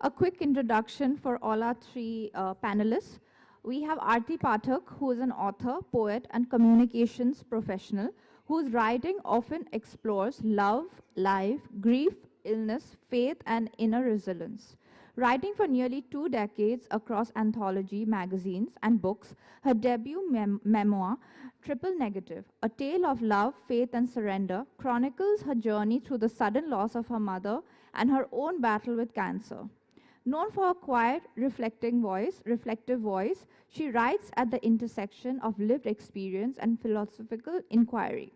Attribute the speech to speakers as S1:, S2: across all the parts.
S1: A quick introduction for all our three panelists. We have Aarti Pathak, who is an author, poet, and communications professional, whose writing often explores love, life, grief, illness, faith, and inner resilience. Writing for nearly 2 decades across anthology, magazines, and books, her debut memoir, Triple Negative, A Tale of Love, Faith, and Surrender, chronicles her journey through the sudden loss of her mother and her own battle with cancer. Known for her quiet, reflective voice, she writes at the intersection of lived experience and philosophical inquiry.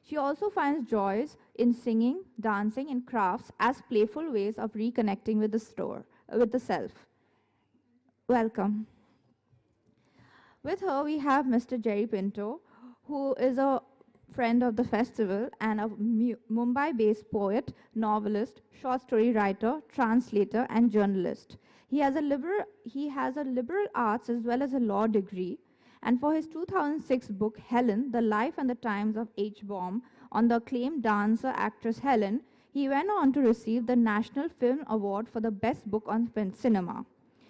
S1: She also finds joys in singing, dancing, and crafts as playful ways of reconnecting with the self. Welcome. With her, we have Mr. Jerry Pinto, who is a friend of the festival and a Mumbai-based poet, novelist, short story writer, translator, and journalist. He has a liberal arts as well as a law degree, and for his 2006 book, Helen, The Life and the Times of H. Baum, on the acclaimed dancer actress Helen, he went on to receive the National Film Award for the Best Book on Cinema.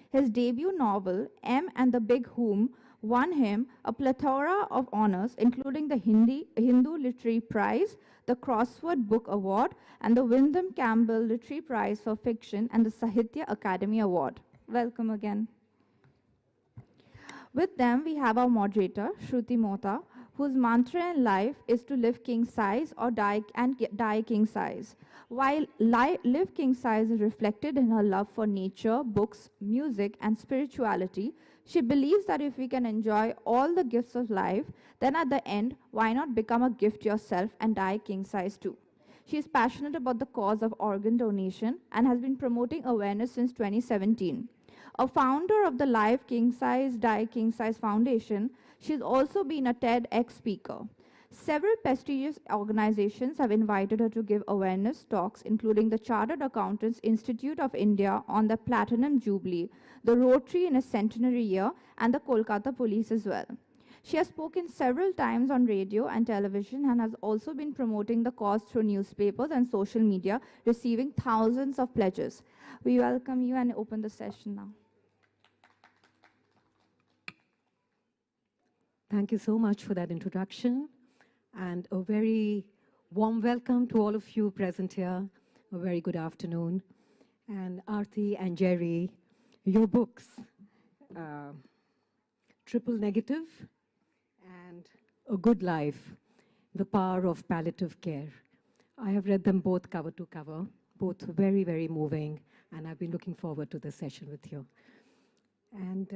S1: His debut novel, M and the Big Whom, won him a plethora of honors, including the Hindu Literary Prize, the Crossword Book Award, and the Wyndham Campbell Literary Prize for Fiction and the Sahitya Academy Award. Welcome again. With them, we have our moderator, Shruti Mohta, whose mantra in life is to live king size or die king size. While live king size is reflected in her love for nature, books, music, and spirituality, she believes that if we can enjoy all the gifts of life, then at the end, why not become a gift yourself and die king size too? She is passionate about the cause of organ donation and has been promoting awareness since 2017. A founder of the Live King Size, Die King Size Foundation, she has also been a TEDx speaker. Several prestigious organizations have invited her to give awareness talks, including the Chartered Accountants Institute of India on the Platinum Jubilee, the Rotary in a centenary year, and the Kolkata Police as well. She has spoken several times on radio and television and has also been promoting the cause through newspapers and social media, receiving thousands of pledges. We welcome you and open the session now.
S2: Thank you so much for that introduction, and a very warm welcome to all of you present here. A very good afternoon. And Aarti and Jerry, your books, Triple Negative and A Good Life, The Power of Palliative Care. I have read them both cover to cover, both very, very moving, and I've been looking forward to this session with you. And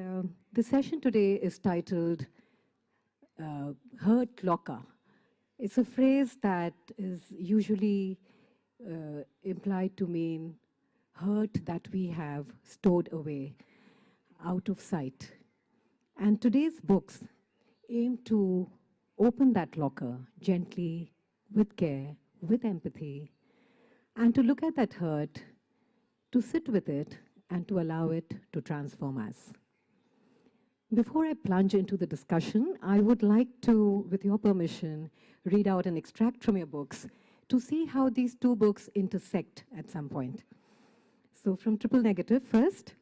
S2: the session today is titled Hurt Locker. It's a phrase that is usually implied to mean hurt that we have stored away, out of sight. And today's books aim to open that locker gently, with care, with empathy, and to look at that hurt, to sit with it, and to allow it to transform us. Before I plunge into the discussion, I would like to, with your permission, read out an extract from your books to see how these two books intersect at some point. So from Triple Negative first.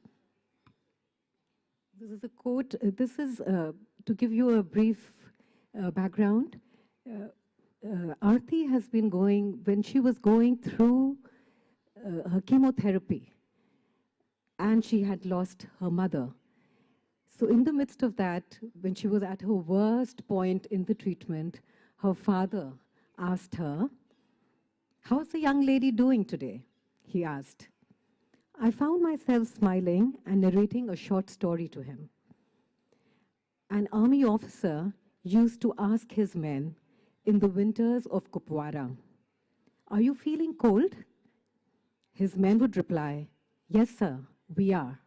S2: This is a quote. This is to give you a brief background. Aarti has been when she was going through her chemotherapy, and she had lost her mother. So in the midst of that, when she was at her worst point in the treatment, her father asked her, "How's the young lady doing today?" He asked. I found myself smiling and narrating a short story to him. An army officer used to ask his men in the winters of Kupwara, "Are you feeling cold?" His men would reply, "Yes, sir, we are."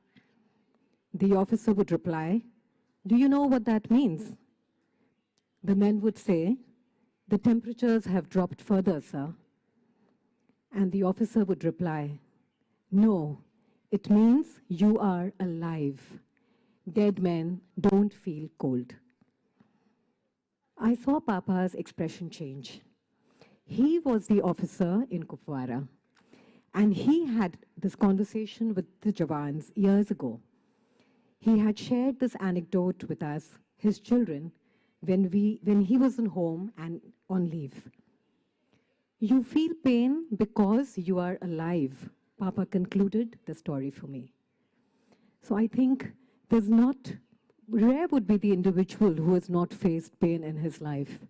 S2: The officer would reply, "Do you know what that means?" The men would say, "The temperatures have dropped further, sir." And the officer would reply, "No, it means you are alive. Dead men don't feel cold." I saw Papa's expression change. He was the officer in Kupwara, And he had this conversation with the Jawans years ago. He had shared this anecdote with us, his children, when he was in home and on leave. You feel pain because you are alive, Papa concluded the story for me. So I think rare would be the individual who has not faced pain in his life.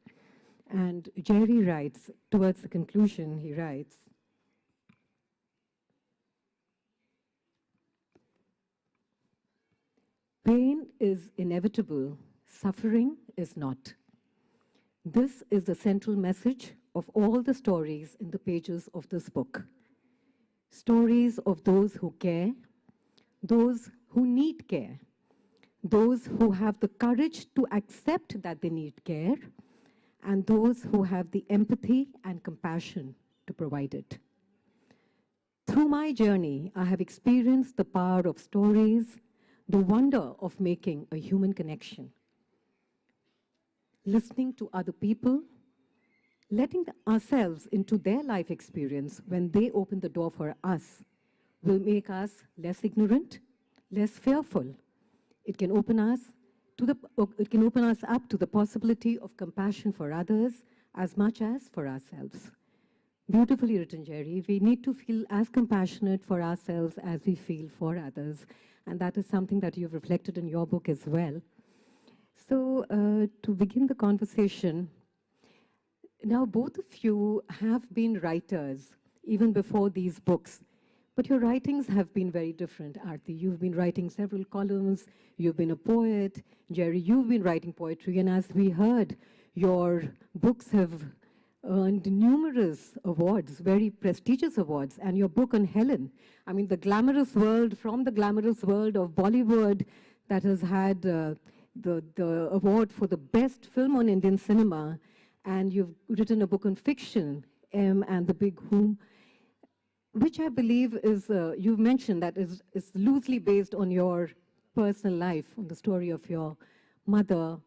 S2: And Jerry writes, towards the conclusion, he writes, pain is inevitable, suffering is not. This is the central message of all the stories in the pages of this book. Stories of those who care, those who need care, those who have the courage to accept that they need care, and those who have the empathy and compassion to provide it. Through my journey, I have experienced the power of stories, the wonder of making a human connection. Listening to other people, letting ourselves into their life experience when they open the door for us will make us less ignorant, less fearful. It can open us up to the possibility of compassion for others as much as for ourselves. Beautifully written, Jerry. We need to feel as compassionate for ourselves as we feel for others. And that is something that you've reflected in your book as well. So to begin the conversation, now both of you have been writers even before these books. But your writings have been very different, Aarti. You've been writing several columns. You've been a poet. Jerry, you've been writing poetry. And as we heard, your books have earned numerous awards, very prestigious awards. And your book on Helen, I mean, the glamorous world, from the glamorous world of Bollywood that has had the award for the best film on Indian cinema. And you've written a book on fiction, M and the Big Whom, which I believe is, you've mentioned that is loosely based on your personal life, on the story of your mother.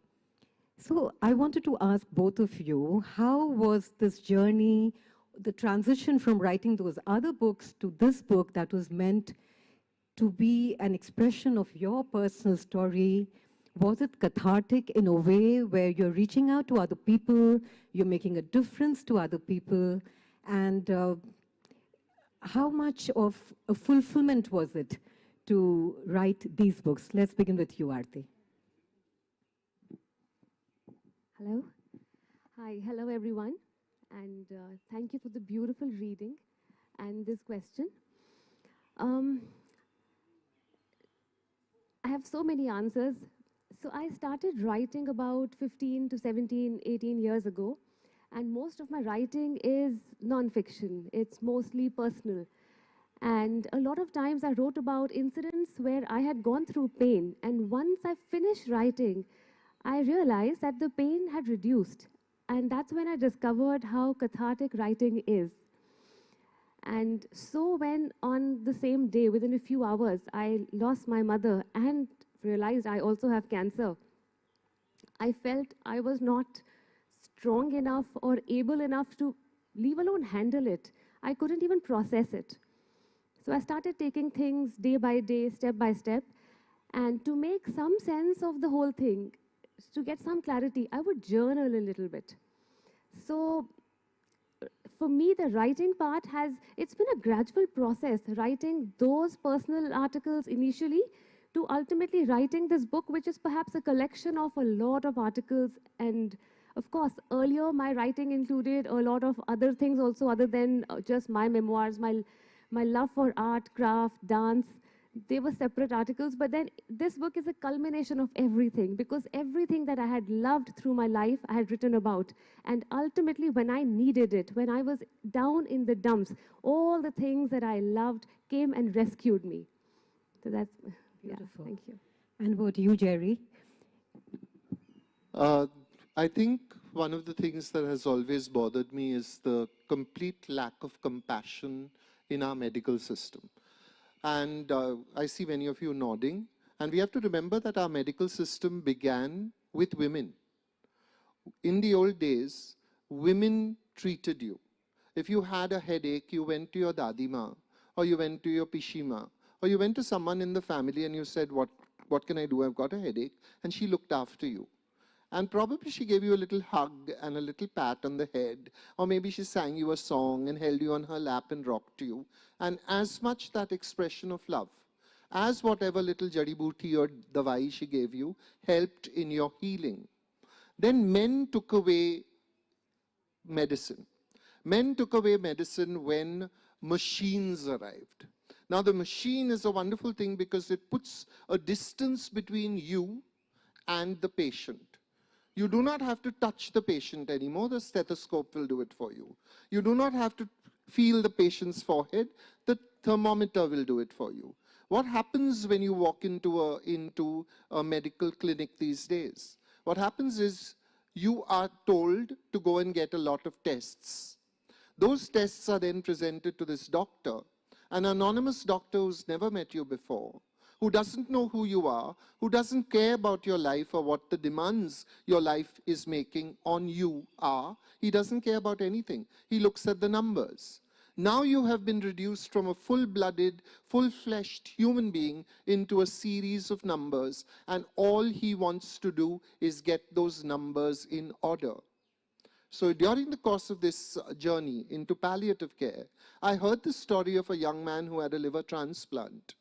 S2: So I wanted to ask both of you, how was this journey, the transition from writing those other books to this book that was meant to be an expression of your personal story? Was it cathartic in a way where you're reaching out to other people, you're making a difference to other people, and how much of a fulfillment was it to write these books? Let's begin with you, Aarti.
S3: Hello. Hi, hello everyone. And thank you for the beautiful reading and this question. I have so many answers. So I started writing about 15 to 17, 18 years ago. And most of my writing is non-fiction. It's mostly personal. And a lot of times I wrote about incidents where I had gone through pain. And once I finished writing, I realized that the pain had reduced. And that's when I discovered how cathartic writing is. And so when on the same day, within a few hours, I lost my mother and realized I also have cancer, I felt I was not strong enough or able enough to, leave alone handle it. I couldn't even process it. So I started taking things day by day, step by step. And to make some sense of the whole thing, to get some clarity, I would journal a little bit. So for me, the writing part it's been a gradual process, writing those personal articles initially to ultimately writing this book, which is perhaps a collection of a lot of articles. And of course, earlier my writing included a lot of other things also other than just my memoirs, my love for art, craft, dance. They were separate articles, but then this book is a culmination of everything, because everything that I had loved through my life, I had written about. And ultimately, when I needed it, when I was down in the dumps, all the things that I loved came and rescued me. So that's beautiful. Yeah, thank you.
S2: And what you, Jerry?
S4: I think one of the things that has always bothered me is the complete lack of compassion in our medical system. And I see many of you nodding. And we have to remember that our medical system began with women. In the old days, women treated you. If you had a headache, you went to your dadima. or you went to your Pishima, or you went to someone in the family and you said, what can I do? I've got a headache. And she looked after you. And probably she gave you a little hug and a little pat on the head, or maybe she sang you a song and held you on her lap and rocked you. And as much that expression of love as whatever little jadi booty or dawai she gave you helped in your healing. Then men took away medicine. Men took away medicine when machines arrived. Now the machine is a wonderful thing because it puts a distance between you and the patient. You do not have to touch the patient anymore. The stethoscope will do it for you. You do not have to feel the patient's forehead. The thermometer will do it for you. What happens when you walk into a medical clinic these days? What happens is you are told to go and get a lot of tests. Those tests are then presented to this doctor, an anonymous doctor who's never met you before, who doesn't know who you are, who doesn't care about your life or what the demands your life is making on you are. He doesn't care about anything. He looks at the numbers. Now you have been reduced from a full-blooded, full-fleshed human being into a series of numbers, and all he wants to do is get those numbers in order. So during the course of this journey into palliative care, I heard the story of a young man who had a liver transplant.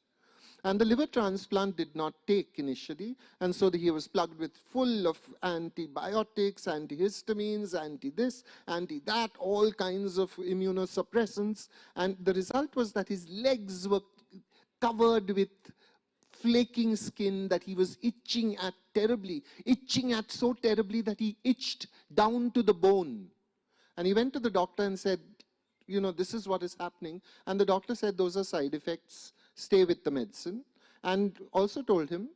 S4: And the liver transplant did not take initially, and so he was plugged with full of antibiotics, antihistamines, anti-this, anti-that, all kinds of immunosuppressants. And the result was that his legs were covered with flaking skin that he was itching at terribly, itching at so terribly that he itched down to the bone. And he went to the doctor and said, you know, this is what is happening. And the doctor said, those are side effects. Stay with the medicine, and also told him,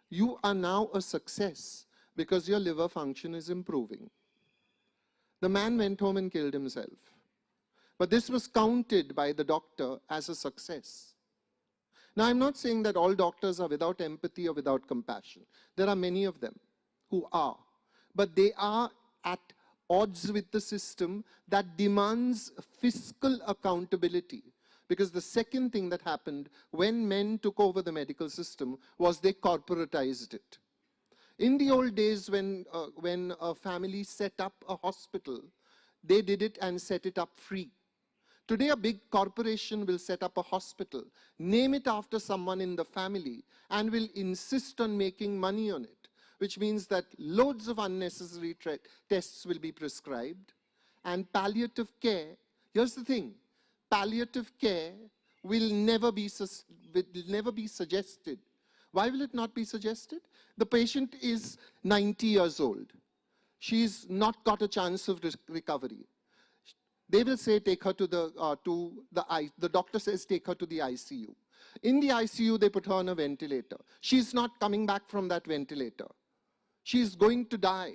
S4: you are now a success because your liver function is improving. The man went home and killed himself. But this was counted by the doctor as a success. Now, I'm not saying that all doctors are without empathy or without compassion. There are many of them who are, but they are at odds with the system that demands fiscal accountability. Because the second thing that happened when men took over the medical system was they corporatized it. In the old days when a family set up a hospital, they did it and set it up free. Today a big corporation will set up a hospital, name it after someone in the family, and will insist on making money on it, which means that loads of unnecessary tests will be prescribed. And palliative care, here's the thing, palliative care will never be suggested. Why will it not be suggested? The patient is 90 years old. She's not got a chance of recovery. They will say, take her to the doctor says, take her to the ICU. In the ICU, they put her on a ventilator. She's not coming back from that ventilator. She's going to die.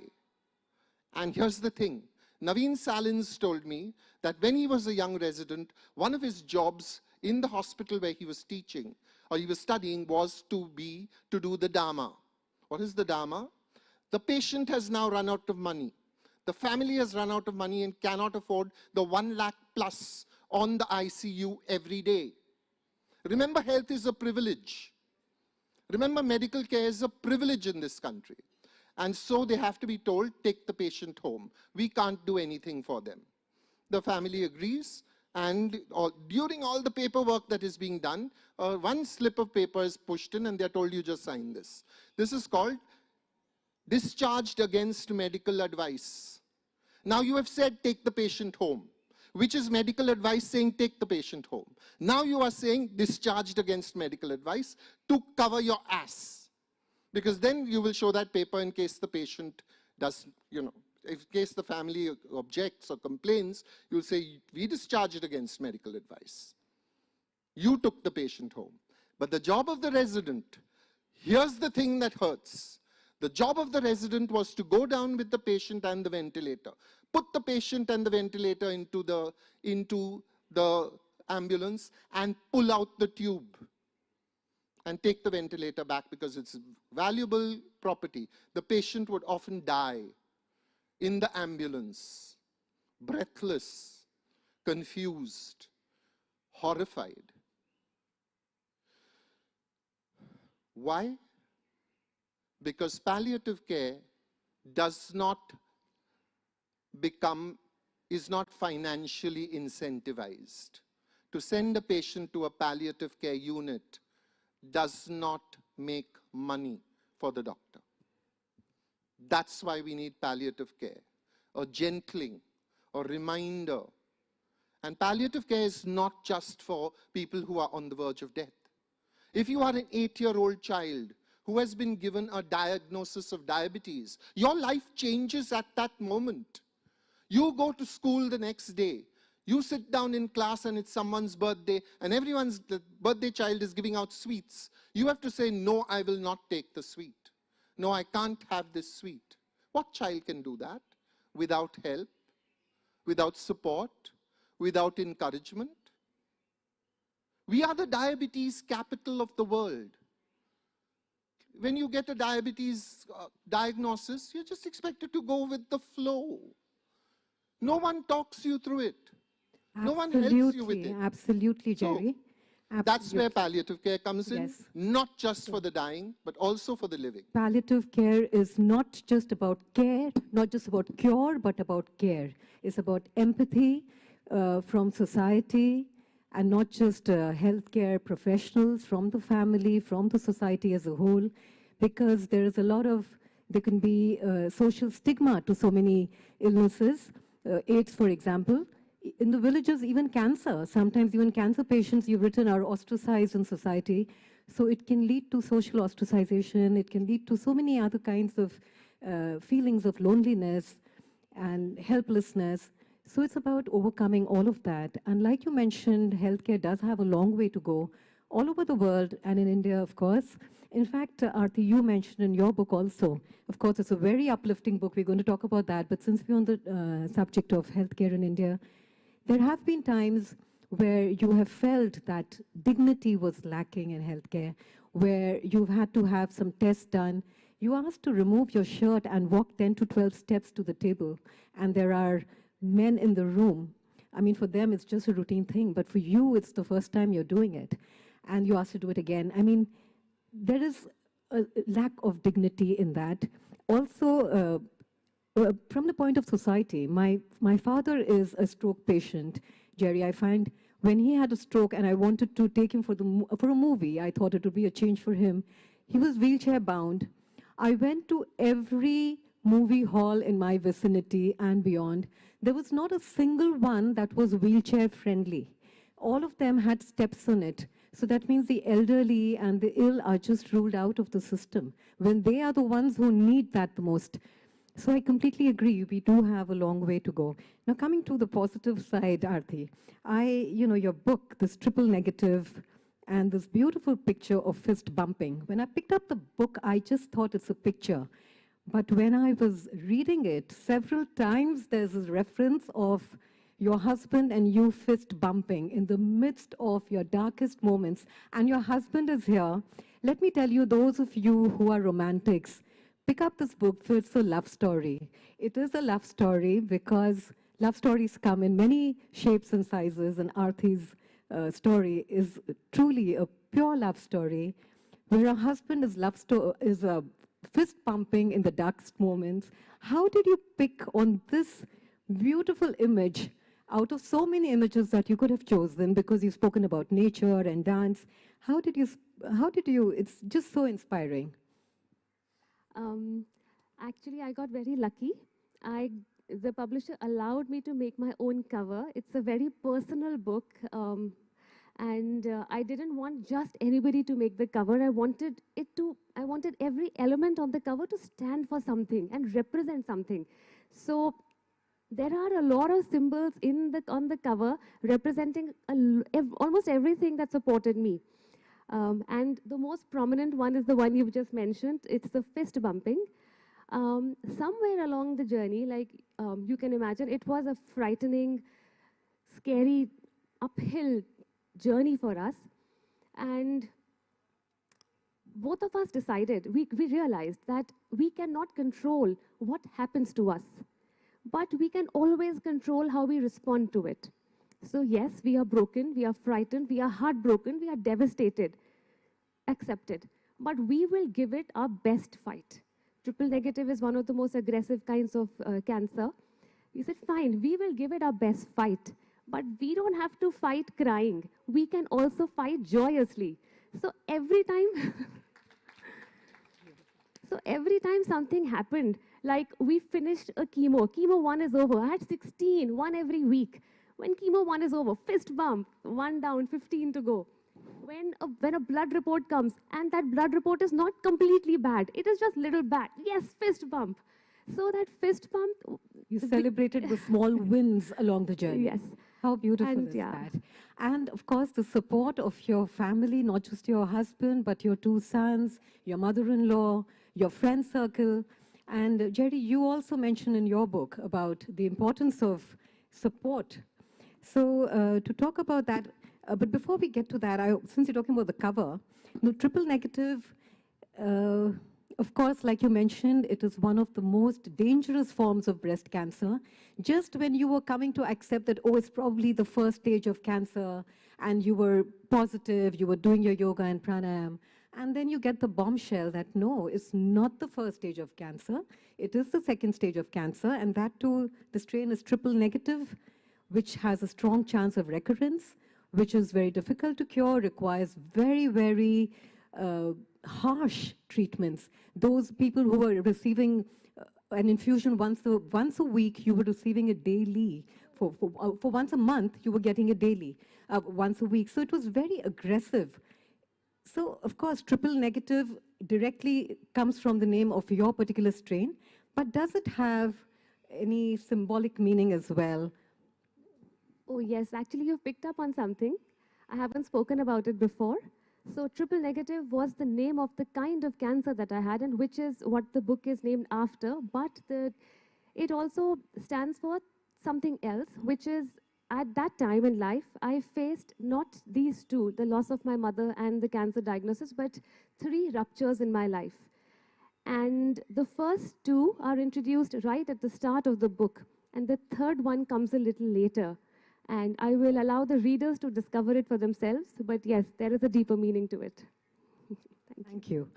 S4: And here's the thing. Naveen Salins told me that when he was a young resident, one of his jobs in the hospital where he was teaching or he was studying was to do the Dharma. What is the Dharma? The patient has now run out of money. The family has run out of money and cannot afford the 1 lakh plus on the ICU every day. Remember, health is a privilege. Remember, medical care is a privilege in this country. And so they have to be told, take the patient home. We can't do anything for them. The family agrees, and during all the paperwork that is being done, one slip of paper is pushed in and they're told, you just sign this. This is called discharged against medical advice. Now you have said, take the patient home, which is medical advice saying, take the patient home. Now you are saying, discharged against medical advice to cover your ass. Because then you will show that paper in case the patient does, in case the family objects or complains, you'll say, we discharged against medical advice. You took the patient home. But the job of the resident, here's the thing that hurts. The job of the resident was to go down with the patient and the ventilator, put the patient and the ventilator into the ambulance and pull out the tube and take the ventilator back because it's valuable property. The patient would often die in the ambulance, breathless, confused, horrified. Why? Because palliative care is not financially incentivized. To send a patient to a palliative care unit does not make money for the doctor. That's why we need palliative care, or gentling, or reminder. And palliative care is not just for people who are on the verge of death. If you are an 8-year-old child who has been given a diagnosis of diabetes, your life changes at that moment. You go to school the next day. You sit down in class and it's someone's birthday and everyone's birthday child is giving out sweets. You have to say, no, I will not take the sweet. No, I can't have this sweet. What child can do that without help, without support, without encouragement? We are the diabetes capital of the world. When you get a diabetes diagnosis, you're just expected to go with the flow. No one talks you through it. No one helps you with it.
S2: Absolutely, Jerry.
S4: So, that's where palliative care comes in, not just for the dying, but also for the living.
S2: Palliative care is not just about care, not just about cure, but about care. It's about empathy from society, and not just healthcare professionals, from the family, from the society as a whole, because there is a lot of, there can be social stigma to so many illnesses. AIDS, for example. In the villages, even cancer, sometimes even cancer patients you've written are ostracized in society. So it can lead to social ostracization. It can lead to so many other kinds of feelings of loneliness and helplessness. So it's about overcoming all of that. And like you mentioned, healthcare does have a long way to go all over the world and in India, of course. In fact, Aarti, you mentioned in your book also, of course, it's a very uplifting book. We're going to talk about that. But since we're on the subject of healthcare in India, there have been times where you have felt that dignity was lacking in healthcare, where you've had to have some tests done. You are asked to remove your shirt and walk 10 to 12 steps to the table, and there are men in the room. I mean, for them, it's just a routine thing, but for you, it's the first time you're doing it, and you asked to do it again. I mean, there is a lack of dignity in that. Also, from the point of society, my father is a stroke patient, Jerry. I find when he had a stroke and I wanted to take him for a movie, I thought it would be a change for him. He was wheelchair bound. I went to every movie hall in my vicinity and beyond. There was not a single one that was wheelchair friendly. All of them had steps on it. So that means the elderly and the ill are just ruled out of the system when they are the ones who need that the most. So I completely agree. We do have a long way to go. Now, coming to the positive side, Aarti, your book, this triple negative, and this beautiful picture of fist bumping. When I picked up the book, I just thought it's a picture. But when I was reading it, several times there's a reference of your husband and you fist bumping in the midst of your darkest moments. And your husband is here. Let me tell you, those of you who are romantics, pick up this book, for it's a love story. It is a love story because love stories come in many shapes and sizes, and Aarti's story is truly a pure love story, where a husband is fist pumping in the darkest moments. How did you pick on this beautiful image out of so many images that you could have chosen, because you've spoken about nature and dance? How did you, it's just so inspiring.
S3: Actually, I got very lucky. The publisher allowed me to make my own cover. It's a very personal book, and I didn't want just anybody to make the cover. I wanted every element on the cover to stand for something and represent something. So there are a lot of symbols on the cover representing almost everything that supported me. And the most prominent one is the one you've just mentioned. It's the fist bumping. Somewhere along the journey, like you can imagine, it was a frightening, scary, uphill journey for us. And both of us decided, we realized that we cannot control what happens to us, but we can always control how we respond to it. So yes, we are broken, we are frightened, we are heartbroken, we are devastated. Accept it. but we will give it our best fight. Triple negative is one of the most aggressive kinds of cancer. We said, fine, we will give it our best fight, but we don't have to fight crying. We can also fight joyously. So every time, something happened, like we finished a chemo 1 is over. I had 16, one every week. When chemo 1 is over, fist bump, 1 down, 15 to go. When a blood report comes, and that blood report is not completely bad, it is just little bad. Yes, fist bump. So that fist bump.
S2: You celebrated the small wins along the journey.
S3: Yes.
S2: How beautiful
S3: And
S2: is
S3: yeah.
S2: that? And of course, the support of your family, not just your husband, but your 2 sons, your mother-in-law, your friend circle. And Jerry, you also mentioned in your book about the importance of support. So to talk about that, but before we get to that, since you're talking about the cover, triple negative, of course, like you mentioned, it is one of the most dangerous forms of breast cancer. Just when you were coming to accept that, oh, it's probably the first stage of cancer, and you were positive, you were doing your yoga and pranayam, and then you get the bombshell that, no, it's not the first stage of cancer. It is the second stage of cancer, and that too, the strain is triple negative, which has a strong chance of recurrence, which is very difficult to cure, requires very, very harsh treatments. Those people who were receiving an infusion once a week, you were receiving it daily. For once a month, you were getting it daily, once a week. So it was very aggressive. So, of course, triple negative directly comes from the name of your particular strain, but does it have any symbolic meaning as well?
S3: Oh, yes, actually, you've picked up on something. I haven't spoken about it before. So triple negative was the name of the kind of cancer that I had, and which is what the book is named after. But it also stands for something else, which is at that time in life, I faced not these two, the loss of my mother and the cancer diagnosis, but 3 ruptures in my life. And the first 2 are introduced right at the start of the book, and the third one comes a little later. And I will allow the readers to discover it for themselves. But yes, there is a deeper meaning to it.
S2: Thank you.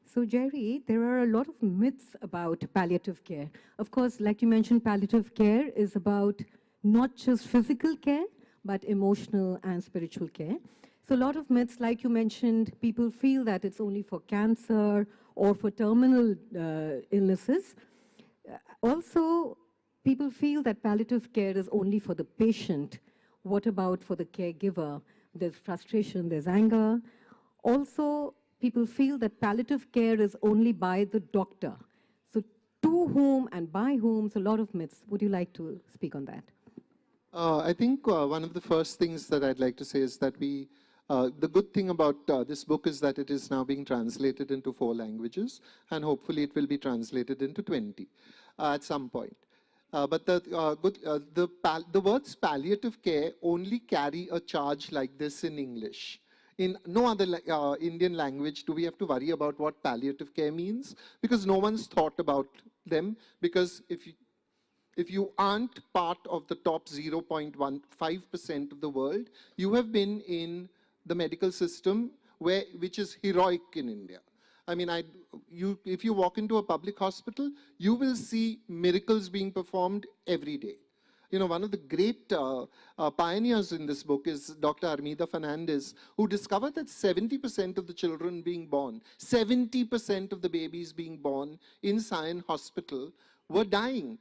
S2: So, Jerry, there are a lot of myths about palliative care. Of course, like you mentioned, palliative care is about not just physical care, but emotional and spiritual care. So a lot of myths, like you mentioned, people feel that it's only for cancer or for terminal illnesses. Also, people feel that palliative care is only for the patient. What about for the caregiver? There's frustration, there's anger. Also, people feel that palliative care is only by the doctor. So to whom and by whom, so a lot of myths. Would you like to speak on that?
S4: I think one of the first things that I'd like to say is that the good thing about this book is that it is now being translated into 4 languages, and hopefully it will be translated into 20 at some point. But the words palliative care only carry a charge like this in English. In no other Indian language do we have to worry about what palliative care means, because no one's thought about them, because if you aren't part of the top 0.15% of the world, you have been in the medical system which is heroic in India. I mean, if you walk into a public hospital, you will see miracles being performed every day. You know, one of the great pioneers in this book is Dr. Armida Fernandez, who discovered that 70% of the children being born, 70% of the babies being born in Sion Hospital were dying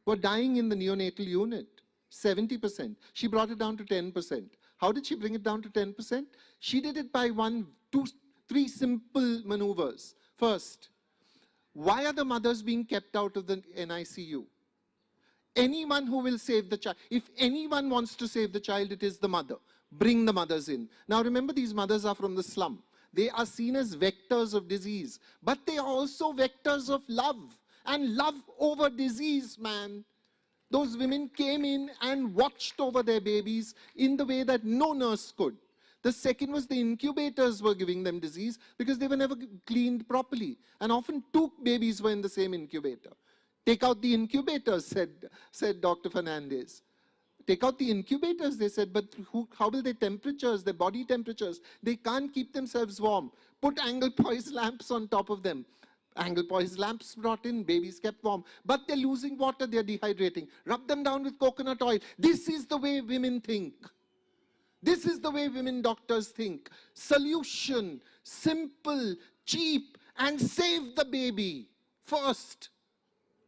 S4: in the neonatal unit. 70%. She brought it down to 10%. How did she bring it down to 10%? She did it by 1, 2, 3 simple maneuvers. First, why are the mothers being kept out of the NICU? Anyone who will save the child, if anyone wants to save the child, it is the mother. Bring the mothers in. Now remember, these mothers are from the slum. They are seen as vectors of disease, but they are also vectors of love, and love over disease, man. Those women came in and watched over their babies in the way that no nurse could. The second was the incubators were giving them disease because they were never cleaned properly. And often 2 babies were in the same incubator. Take out the incubators, said Dr. Fernandez. Take out the incubators, they said, but how will their temperatures, their body temperatures? They can't keep themselves warm. Put angle poise lamps on top of them. Angle poise lamps brought in, babies kept warm. But they're losing water, they're dehydrating. Rub them down with coconut oil. This is the way women think. This is the way women doctors think. Solution, simple, cheap, and save the baby first.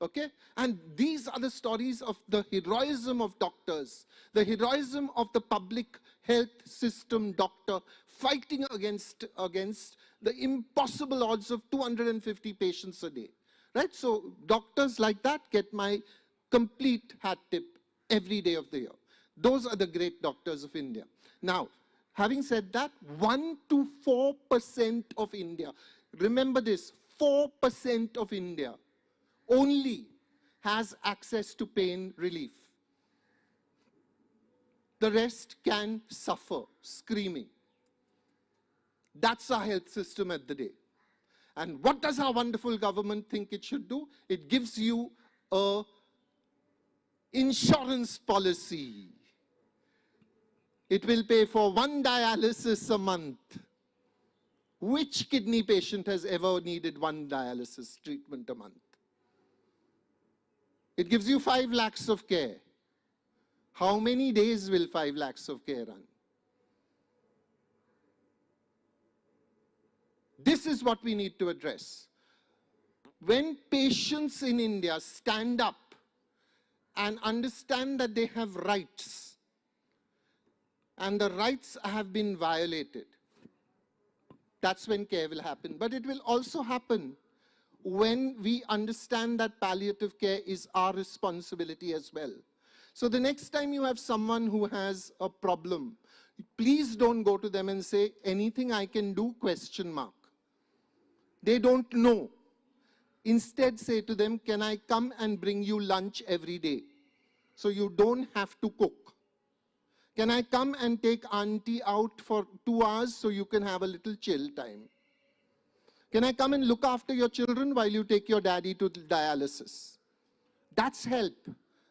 S4: Okay? And these are the stories of the heroism of doctors, the heroism of the public health system doctor fighting against the impossible odds of 250 patients a day. Right? So doctors like that get my complete hat tip every day of the year. Those are the great doctors of India. Now, having said that, 1 to 4% of India, remember this, 4% of India only has access to pain relief. The rest can suffer, screaming. That's our health system at the day. And what does our wonderful government think it should do? It gives you a insurance policy. It will pay for 1 dialysis a month. Which kidney patient has ever needed 1 dialysis treatment a month? It gives you 5 lakhs of care. How many days will 5 lakhs of care run? This is what we need to address. When patients in India stand up and understand that they have rights, and the rights have been violated, that's when care will happen. But it will also happen when we understand that palliative care is our responsibility as well. So the next time you have someone who has a problem, please don't go to them and say, anything I can do, question mark. They don't know. Instead say to them, can I come and bring you lunch every day so you don't have to cook? Can I come and take auntie out for 2 hours so you can have a little chill time? Can I come and look after your children while you take your daddy to dialysis? That's help.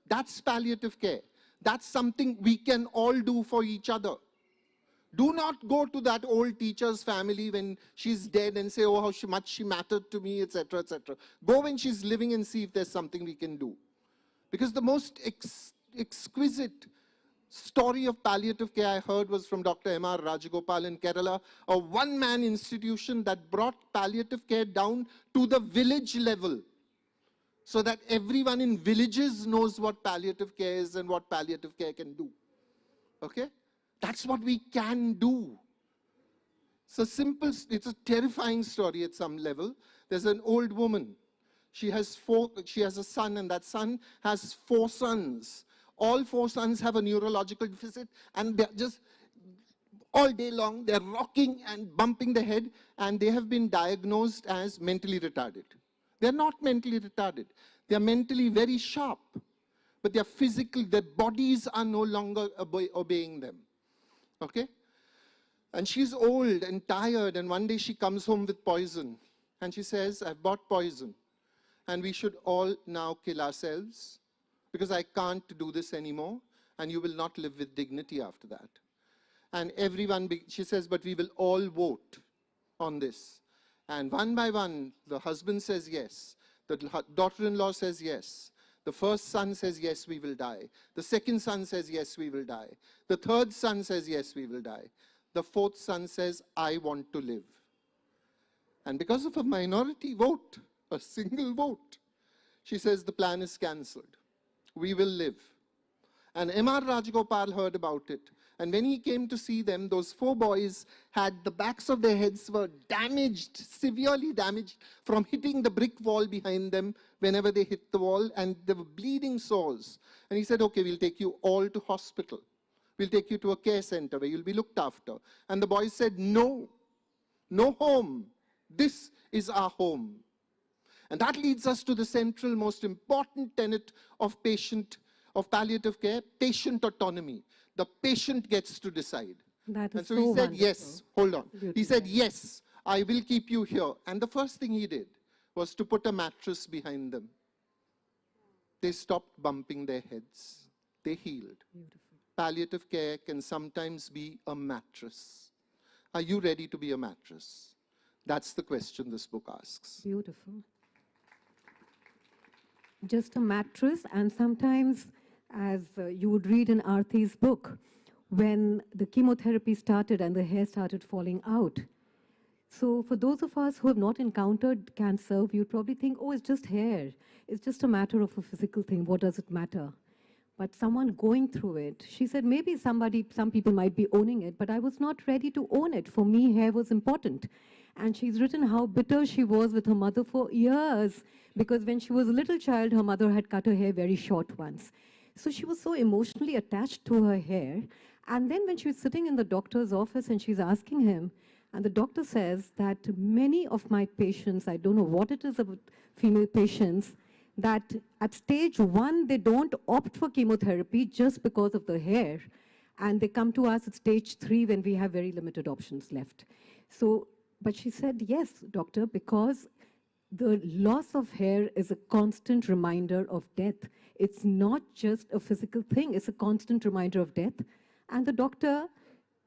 S4: That's palliative care. That's something we can all do for each other. Do not go to that old teacher's family when she's dead and say, oh, how much she mattered to me, etc., etc. Go when she's living and see if there's something we can do. Because the most exquisite story of palliative care I heard was from Dr. M.R. Rajagopal in Kerala, a one-man institution that brought palliative care down to the village level so that everyone in villages knows what palliative care is and what palliative care can do. Okay? That's what we can do. It's a simple, it's a terrifying story at some level. There's an old woman. She has a son, and that son has 4 sons. All 4 sons have a neurological deficit, and they're just all day long, they're rocking and bumping their head, and they have been diagnosed as mentally retarded. They're not mentally retarded. They're mentally very sharp, but they're physical, their bodies are no longer obeying them. Okay? And she's old and tired, and one day she comes home with poison, and she says, I've bought poison, and we should all now kill ourselves, because I can't do this anymore, and you will not live with dignity after that. And everyone, she says, but we will all vote on this. And one by one, the husband says yes. The daughter-in-law says yes. The first son says, yes, we will die. The second son says, yes, we will die. The third son says, yes, we will die. The fourth son says, I want to live. And because of a minority vote, a single vote, she says, the plan is cancelled. We will live. And M.R. Rajagopal heard about it. And when he came to see them, those 4 boys had the backs of their heads were damaged, severely damaged from hitting the brick wall behind them whenever they hit the wall, and they were bleeding sores. And he said, okay, we'll take you all to hospital. We'll take you to a care center where you'll be looked after. And the boys said, no, no home. This is our home. And that leads us to the central, most important tenet of palliative care, patient autonomy. The patient gets to decide.
S2: That is
S4: and so
S2: so
S4: he said,
S2: wonderful.
S4: yes, hold on. He said, yes, I will keep you here. And the first thing he did was to put a mattress behind them. They stopped bumping their heads. they healed.
S2: Beautiful.
S4: Palliative care can sometimes be a mattress. Are you ready to be a mattress? That's the question this book asks.
S2: Beautiful. Just a mattress, and sometimes, as you would read in Aarti's book, when the chemotherapy started and the hair started falling out. So for those of us who have not encountered cancer, you'd probably think, oh, it's just hair. It's just a matter of a physical thing. What does it matter? But someone going through it, she said, maybe some people might be owning it, but I was not ready to own it. For me, hair was important. And she's written how bitter she was with her mother for years, because when she was a little child, her mother had cut her hair very short once. So she was so emotionally attached to her hair. And then when she was sitting in the doctor's office and she's asking him, and the doctor says that many of my patients, I don't know what it is about female patients, that at stage 1, they don't opt for chemotherapy just because of the hair. And they come to us at stage 3 when we have very limited options left. So, but she said, yes, doctor, because the loss of hair is a constant reminder of death. It's not just a physical thing, it's a constant reminder of death. And the doctor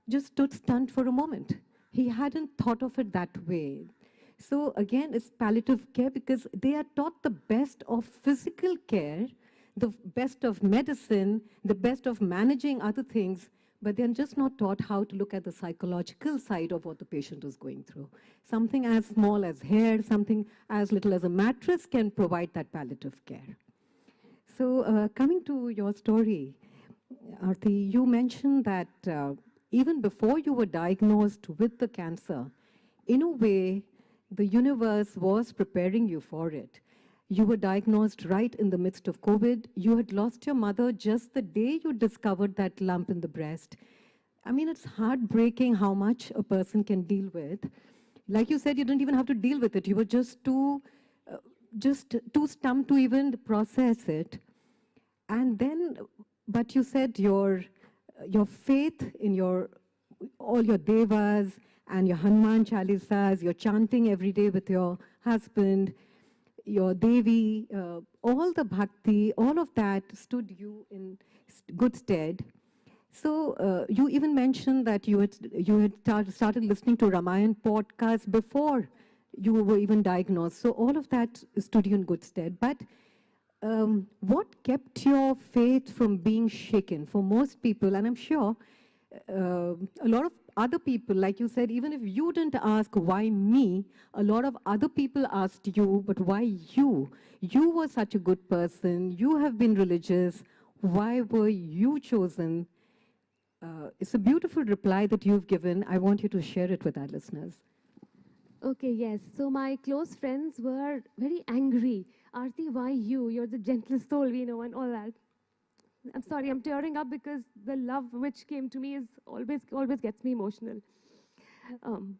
S2: just stood stunned for a moment. He hadn't thought of it that way. So again, it's palliative care because they are taught the best of physical care, the best of medicine, the best of managing other things, but they're just not taught how to look at the psychological side of what the patient is going through. Something as small as hair, something as little as a mattress can provide that palliative care. So coming to your story, Aarti, you mentioned that even before you were diagnosed with the cancer, in a way, the universe was preparing you for it. You were diagnosed right in the midst of COVID. You had lost your mother just the day you discovered that lump in the breast. I mean, it's heartbreaking how much a person can deal with. Like you said, you didn't even have to deal with it. You were just too stumped to even process it. And then, but you said your faith in all your devas and your Hanuman Chalisas, your chanting every day with your husband, your Devi, all the bhakti, all of that stood you in good stead. So you even mentioned that you had started listening to Ramayan podcasts before you were even diagnosed. So all of that stood you in good stead. But what kept your faith from being shaken? For most people, and I'm sure a lot of other people, like you said, even if you didn't ask why me, a lot of other people asked you, but why you? You were such a good person. You have been religious. Why were you chosen? It's a beautiful reply that you've given. I want you to share it with our listeners.
S3: Okay, yes. So my close friends were very angry. Aarti, why you? You're the gentlest soul we know and all that. I'm sorry, I'm tearing up because the love which came to me is always gets me emotional.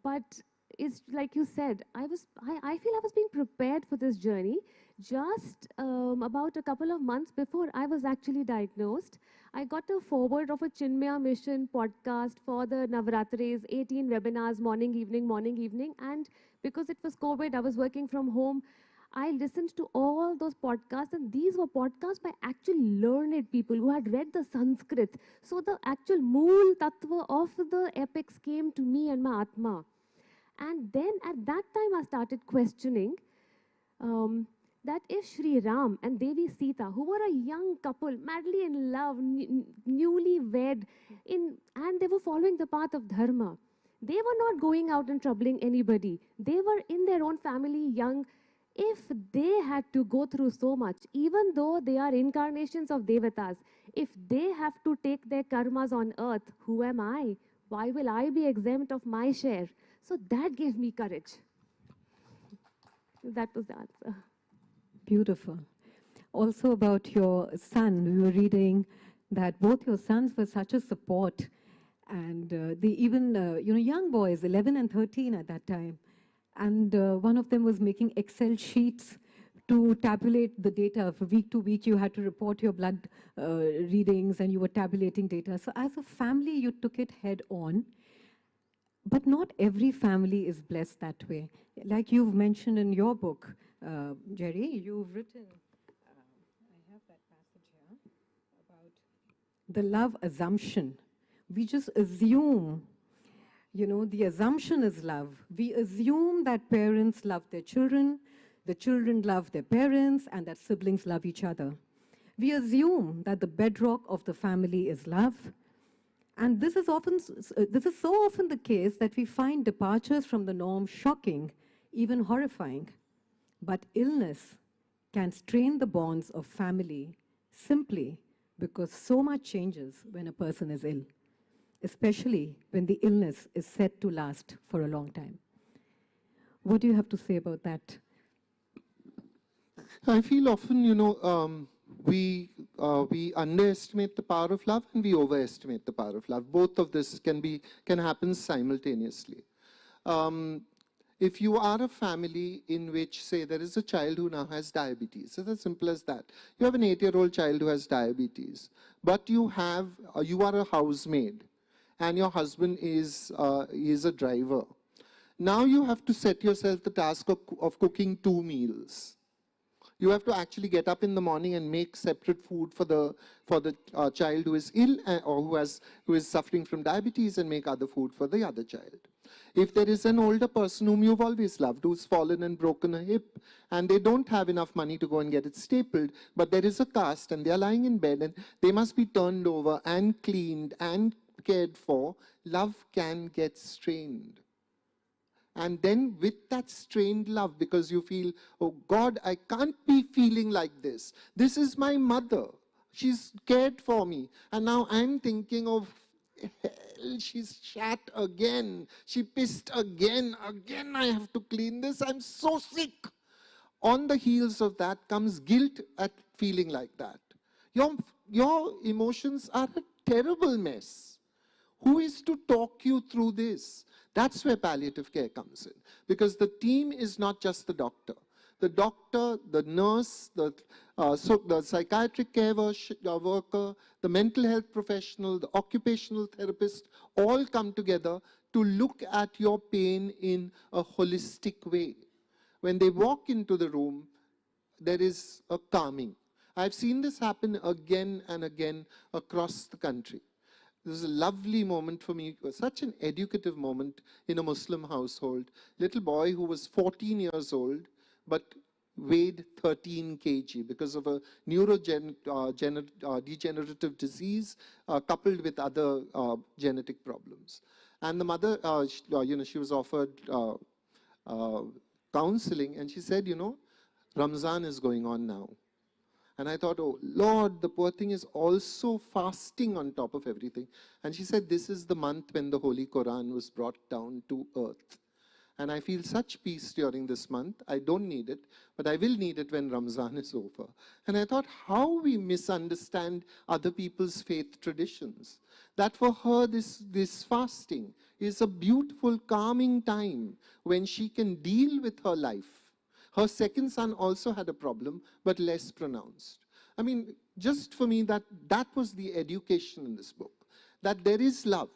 S3: But it's like you said, I feel I was being prepared for this journey just about a couple of months before I was actually diagnosed. I got a forward of a Chinmaya Mission podcast for the Navratris, 18 webinars, morning, evening. And because it was COVID, I was working from home. I listened to all those podcasts, and these were podcasts by actual learned people who had read the Sanskrit. So the actual mool tattva of the epics came to me and my Atma. And then at that time, I started questioning that if Sri Ram and Devi Sita, who were a young couple, madly in love, newly wed, and they were following the path of dharma, they were not going out and troubling anybody. They were in their own family, young. If they had to go through so much, even though they are incarnations of devatas, if they have to take their karmas on earth, who am I? Why will I be exempt of my share? So that gave me courage. That was the answer.
S2: Beautiful. Also about your son, we were reading that both your sons were such a support, and they even, young boys, 11 and 13 at that time, and one of them was making Excel sheets to tabulate the data. For week to week, you had to report your blood readings, and you were tabulating data. So as a family, you took it head on. But not every family is blessed that way. Like you've mentioned in your book, Jerry, you've written, I have that passage here, about the love assumption. We just assume, you know, the assumption is love. We assume that parents love their children, the children love their parents, and that siblings love each other. We assume that the bedrock of the family is love. And this is so often the case that we find departures from the norm shocking, even horrifying. But illness can strain the bonds of family simply because so much changes when a person is ill, especially when the illness is said to last for a long time. What do you have to say about that?
S4: I feel often, you know, we underestimate the power of love and we overestimate the power of love. Both of this can happen simultaneously. If you are a family in which, say, there is a child who now has diabetes, it's as simple as that. You have an 8-year-old child who has diabetes, but you are a housemaid and your husband is a driver. Now you have to set yourself the task of cooking 2 meals. You have to actually get up in the morning and make separate food for the child who is ill or who is suffering from diabetes, and make other food for the other child. If there is an older person whom you've always loved, who's fallen and broken a hip, and they don't have enough money to go and get it stapled, but there is a cast and they are lying in bed and they must be turned over and cleaned and cared for, love can get strained. And then with that strained love, because you feel, oh God, I can't be feeling like this. This is my mother. She's cared for me. And now I'm thinking of, hell, she's shat again. She pissed again. Again I have to clean this. I'm so sick. On the heels of that comes guilt at feeling like that. Your emotions are a terrible mess. Who is to talk you through this? That's where palliative care comes in, because the team is not just the doctor. The doctor, the nurse, the psychiatric care worker, the mental health professional, the occupational therapist, all come together to look at your pain in a holistic way. When they walk into the room, there is a calming. I've seen this happen again and again across the country. This is a lovely moment for me. It was such an educative moment in a Muslim household. Little boy who was 14 years old, but weighed 13 kg because of a degenerative disease coupled with other genetic problems. And the mother, she was offered counseling, and she said, Ramzan is going on now. And I thought, oh, Lord, the poor thing is also fasting on top of everything. And she said, this is the month when the Holy Quran was brought down to earth. And I feel such peace during this month. I don't need it, but I will need it when Ramzan is over. And I thought how we misunderstand other people's faith traditions. That for her, this fasting is a beautiful, calming time when she can deal with her life. Her second son also had a problem, but less pronounced. I mean, just for me, that was the education in this book, that there is love.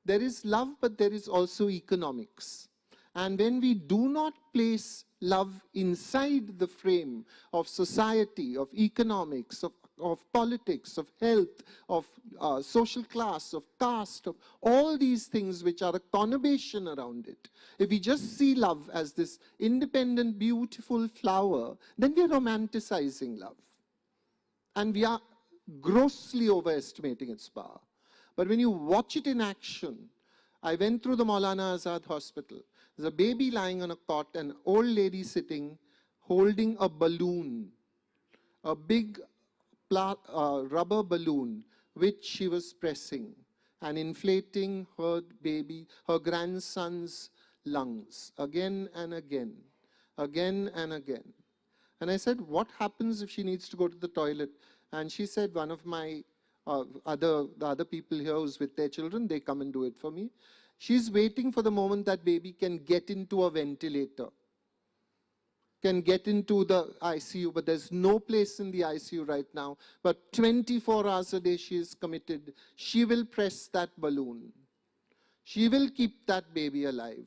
S4: There is love, but there is also economics. And when we do not place love inside the frame of society, of economics, of politics, of health, of social class, of caste, of all these things which are a conurbation around it. If we just see love as this independent, beautiful flower, then we are romanticizing love. And we are grossly overestimating its power. But when you watch it in action, I went through the Maulana Azad Hospital. There's a baby lying on a cot, an old lady sitting, holding a balloon, a big rubber balloon, which she was pressing and inflating her baby, her grandson's lungs, again and again, again and again. And I said, what happens if she needs to go to the toilet? And she said, one of my the other people here who's with their children, they come and do it for me. She's waiting for the moment that baby can get into a ventilator, can get into the ICU, but there's no place in the ICU right now. But 24 hours a day she is committed. She will press that balloon. She will keep that baby alive.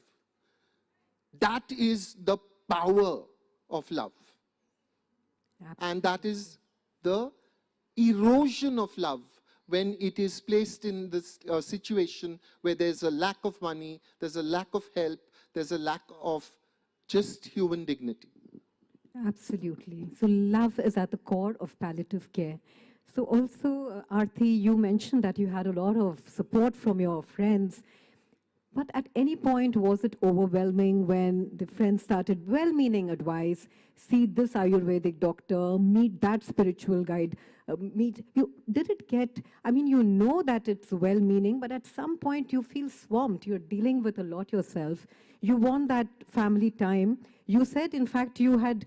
S4: That is the power of love.
S2: Absolutely.
S4: And that is the erosion of love when it is placed in this situation where there's a lack of money, there's a lack of help, there's a lack of just human dignity.
S2: Absolutely. So love is at the core of palliative care. So also, Aarti, you mentioned that you had a lot of support from your friends. But at any point, was it overwhelming when the friends started well-meaning advice, see this Ayurvedic doctor, meet that spiritual guide, did it get, I mean, you know that it's well-meaning, but at some point you feel swamped. You're dealing with a lot yourself. You want that family time. You said, in fact, you had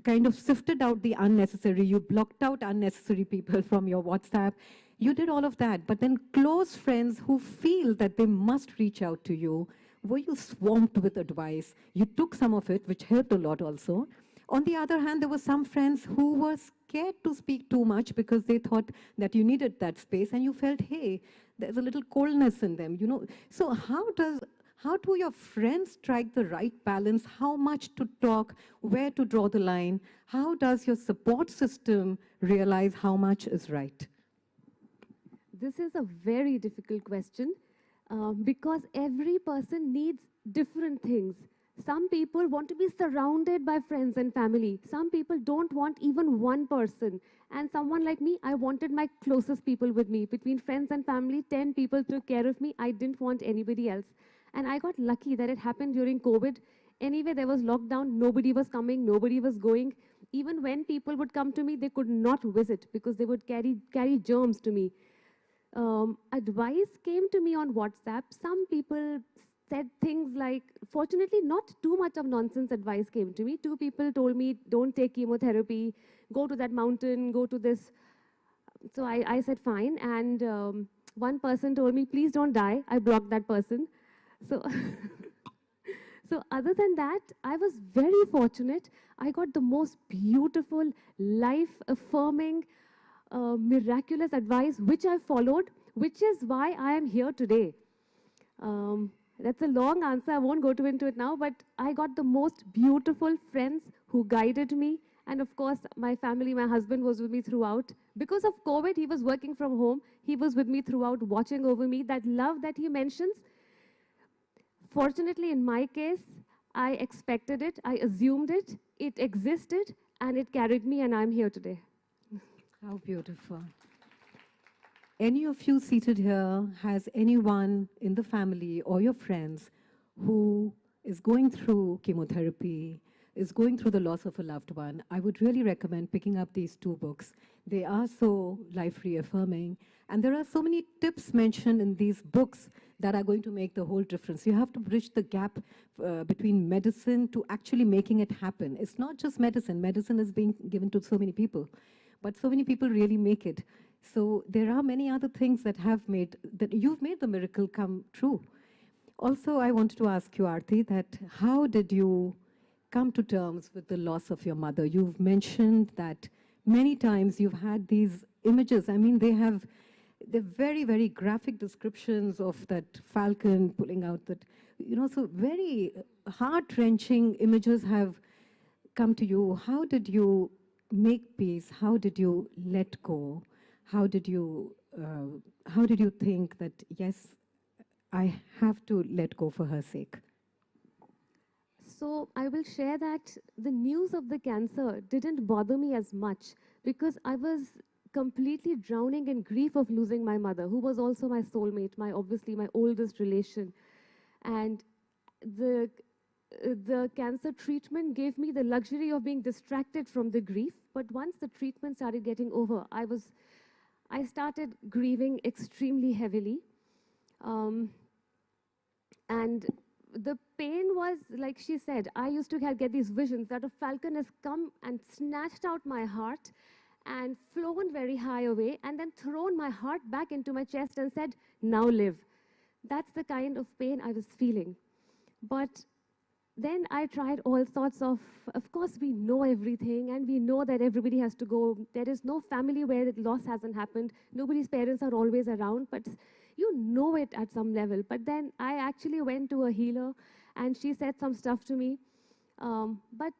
S2: kind of sifted out the unnecessary. You blocked out unnecessary people from your WhatsApp. You did all of that, but then close friends who feel that they must reach out to you, were you swamped with advice? You took some of it, which helped a lot also. On the other hand, there were some friends who were scared to speak too much because they thought that you needed that space, and you felt, hey, there's a little coldness in them, you know. So how do your friends strike the right balance? How much to talk? Where to draw the line? How does your support system realize how much is right?
S3: This is a very difficult question because every person needs different things. Some people want to be surrounded by friends and family. Some people don't want even one person. And someone like me, I wanted my closest people with me. Between friends and family, 10 people took care of me. I didn't want anybody else. And I got lucky that it happened during COVID. Anyway, there was lockdown. Nobody was coming. Nobody was going. Even when people would come to me, they could not visit because they would carry germs to me. Advice came to me on WhatsApp. Some people said things like, fortunately, not too much of nonsense advice came to me. 2 people told me, don't take chemotherapy, go to that mountain, go to this. So I said, fine. And one person told me, please don't die. I blocked that person. So, so other than that, I was very fortunate. I got the most beautiful, life-affirming, miraculous advice, which I followed, which is why I am here today. That's a long answer. I won't go into it now, but I got the most beautiful friends who guided me. And of course, my family, my husband was with me throughout. Because of COVID, he was working from home. He was with me throughout, watching over me. That love that he mentions, fortunately, in my case, I expected it, I assumed it, it existed, and it carried me, and I'm here today.
S2: How beautiful. Any of you seated here has anyone in the family or your friends who is going through chemotherapy, is going through the loss of a loved one? I would really recommend picking up these 2 books. They are so life reaffirming, and there are so many tips mentioned in these books that are going to make the whole difference. You have to bridge the gap between medicine to actually making it happen. It's not just medicine. Medicine is being given to so many people, but so many people really make it. So there are many other things that you've made the miracle come true. Also, I wanted to ask you, Aarti, that how did you come to terms with the loss of your mother? You've mentioned that many times you've had these images. I mean, they're very, very graphic descriptions of that falcon pulling out that, so very heart-wrenching images have come to you. How did you make peace? How did you let go? How did you think that, yes, I have to let go for her sake?
S3: So I will share that the news of the cancer didn't bother me as much because I was completely drowning in grief of losing my mother, who was also my soulmate, obviously my oldest relation. And the cancer treatment gave me the luxury of being distracted from the grief. But once the treatment started getting over, I started grieving extremely heavily. And the pain was, like she said, I used to get these visions that a falcon has come and snatched out my heart and flown very high away and then thrown my heart back into my chest and said, now live. That's the kind of pain I was feeling. But then I tried all sorts of course, we know everything and we know that everybody has to go. There is no family where the loss hasn't happened. Nobody's parents are always around, but you know it at some level. But then I actually went to a healer and she said some stuff to me. But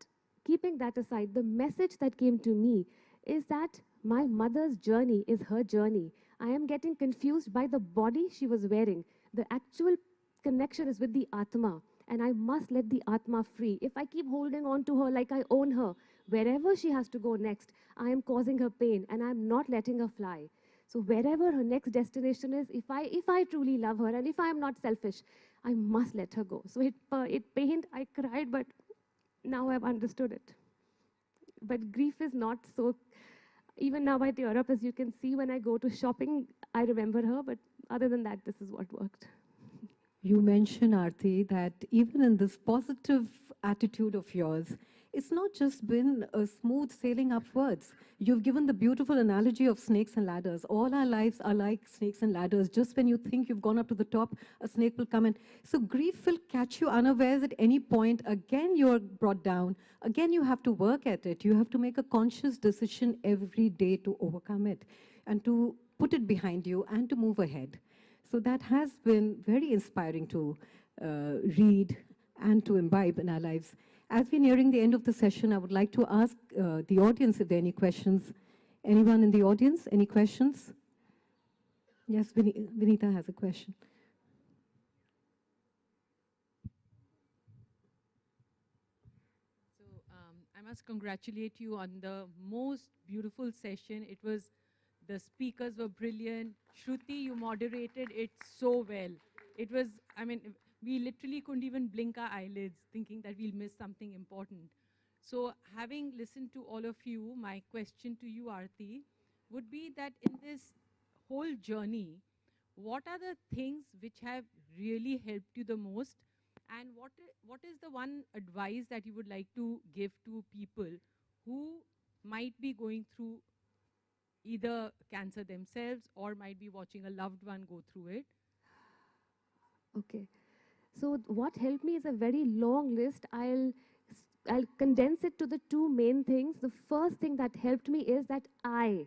S3: keeping that aside, the message that came to me is that my mother's journey is her journey. I am getting confused by the body she was wearing. The actual connection is with the Atma, and I must let the Atma free. If I keep holding on to her like I own her, wherever she has to go next, I am causing her pain, and I am not letting her fly. So wherever her next destination is, if I truly love her, and if I am not selfish, I must let her go. So it pained, I cried, but now I've understood it. But grief is not so, even now I tear up, as you can see when I go to shopping, I remember her, but other than that, this is what worked.
S2: You mentioned, Aarti, that even in this positive attitude of yours, it's not just been a smooth sailing upwards. You've given the beautiful analogy of snakes and ladders. All our lives are like snakes and ladders. Just when you think you've gone up to the top, a snake will come in. So grief will catch you unawares at any point. Again, you're brought down. Again, you have to work at it. You have to make a conscious decision every day to overcome it and to put it behind you and to move ahead. So that has been very inspiring to read and to imbibe in our lives. As we're nearing the end of the session, I would like to ask the audience if there are any questions. Anyone in the audience? Any questions? Yes, Vinita has a question.
S5: So I must congratulate you on the most beautiful session. It was, the speakers were brilliant. Shruti, you moderated it so well. It was, I mean, we literally couldn't even blink our eyelids thinking that we'll miss something important. So having listened to all of you, my question to you, Aarti, would be that in this whole journey, what are the things which have really helped you the most? And what is the one advice that you would like to give to people who might be going through either cancer themselves or might be watching a loved one go through it?
S3: Okay. So what helped me is a very long list. I'll condense it to the two main things. The first thing that helped me is that I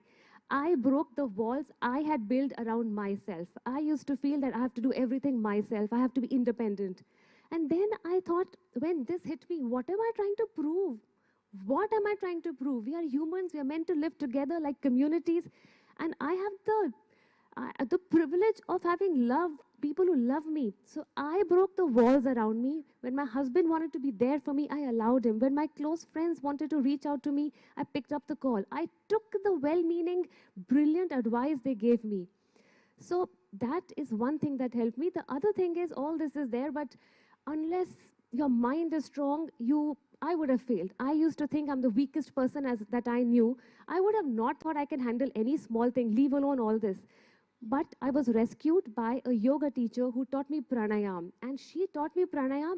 S3: broke the walls I had built around myself. I used to feel that I have to do everything myself. I have to be independent. And then I thought, when this hit me, what am I trying to prove? What am I trying to prove? We are humans. We are meant to live together like communities. And I have the privilege of having love, people who love me. So I broke the walls around me. When my husband wanted to be there for me, I allowed him. When my close friends wanted to reach out to me, I picked up the call. I took the well-meaning, brilliant advice they gave me. So that is one thing that helped me. The other thing is, all this is there, but unless your mind is strong, I would have failed. I used to think I'm the weakest person that I knew. I would have not thought I can handle any small thing, leave alone all this. But I was rescued by a yoga teacher who taught me pranayam. And she taught me pranayam,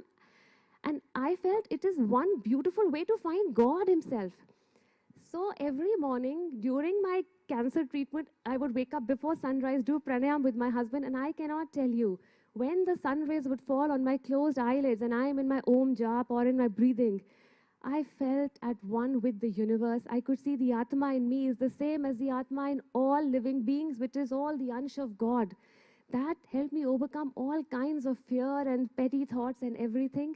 S3: and I felt it is one beautiful way to find God himself. So every morning during my cancer treatment, I would wake up before sunrise, do pranayam with my husband, and I cannot tell you, when the sun rays would fall on my closed eyelids and I am in my Om Jap or in my breathing, I felt at one with the universe. I could see the Atma in me is the same as the Atma in all living beings, which is all the Ansh of God. That helped me overcome all kinds of fear and petty thoughts and everything.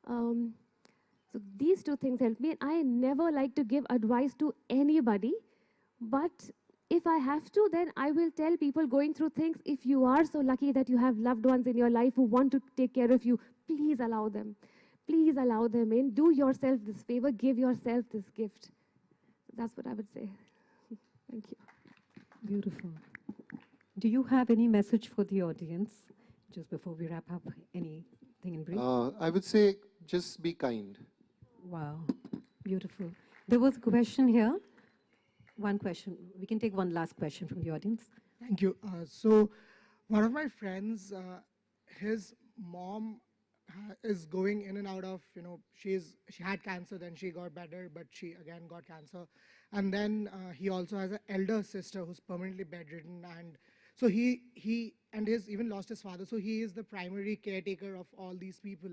S3: So these two things helped me. And I never like to give advice to anybody, but if I have to, then I will tell people going through things, if you are so lucky that you have loved ones in your life who want to take care of you, please allow them. Please allow them in. Do yourself this favor. Give yourself this gift. That's what I would say. Thank you.
S2: Beautiful. Do you have any message for the audience, just before we wrap up? Anything in brief?
S4: I would say just be kind.
S2: Wow, beautiful. There was a question here. One question. We can take one last question from the audience.
S6: Thank you. So one of my friends, his mom is going in and out of, she had cancer, then she got better, but she again got cancer. And then he also has an elder sister who's permanently bedridden. And so he even lost his father. So he is the primary caretaker of all these people.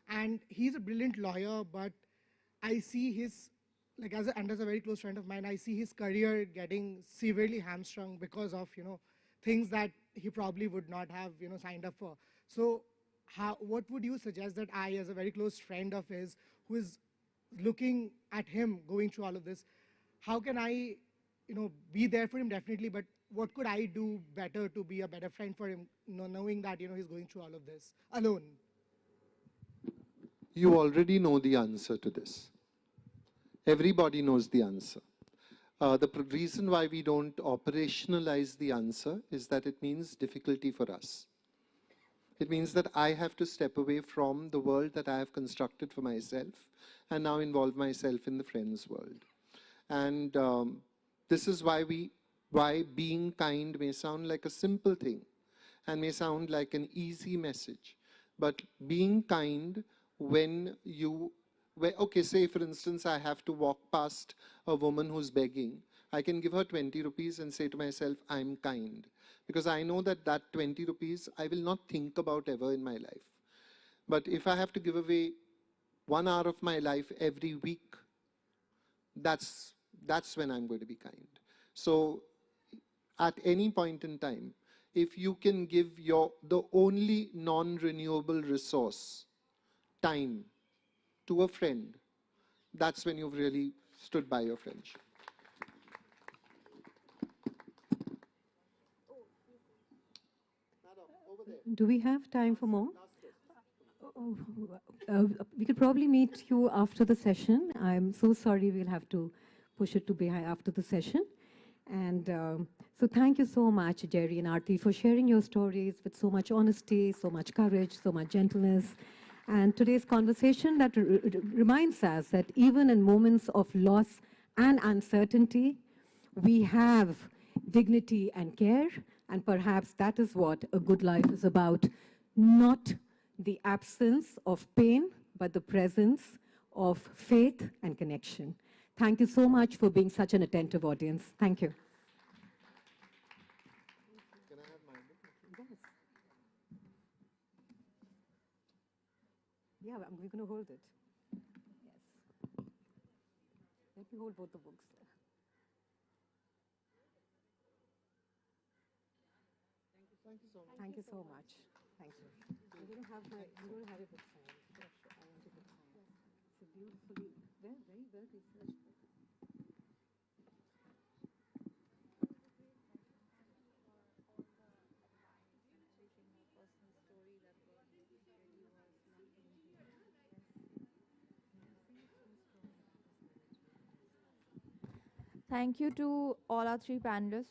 S6: And he's a brilliant lawyer, but I see his, as a very close friend of mine, I see his career getting severely hamstrung because of, things that he probably would not have, signed up for. So what would you suggest that I, as a very close friend of his, who is looking at him going through all of this, how can I be there for him definitely, but what could I do better to be a better friend for him, knowing that, he's going through all of this alone?
S4: You already know the answer to this. Everybody knows the answer. The reason why we don't operationalize the answer is that it means difficulty for us. It means that I have to step away from the world that I have constructed for myself and now involve myself in the friends' world. And this is why being kind may sound like a simple thing and may sound like an easy message. But being kind when okay, say for instance, I have to walk past a woman who's begging. I can give her 20 rupees and say to myself, I'm kind. Because I know that that 20 rupees I will not think about ever in my life. But if I have to give away 1 hour of my life every week, that's when I'm going to be kind. So at any point in time, if you can give the only non-renewable resource, time, to a friend, that's when you've really stood by your friendship.
S2: Do we have time for more? Oh, we could probably meet you after the session. I'm so sorry we'll have to push it to behind after the session. And so thank you so much, Jerry and Aarti, for sharing your stories with so much honesty, so much courage, so much gentleness. And today's conversation that reminds us that even in moments of loss and uncertainty, we have dignity and care. And perhaps that is what a good life is about, not the absence of pain, but the presence of faith and connection. Thank you so much for being such an attentive audience. Thank you.
S4: Can I have my book?
S2: Yes. Yeah, I'm going to hold it. Yes. Let me hold both the books.
S4: Thank you so much.
S2: Thank you so much. Thank you. I'm going to have it book signed. Sure, sure. I want it book signed. It's a beautifully, very well researched book.
S1: Thank you to all our three panelists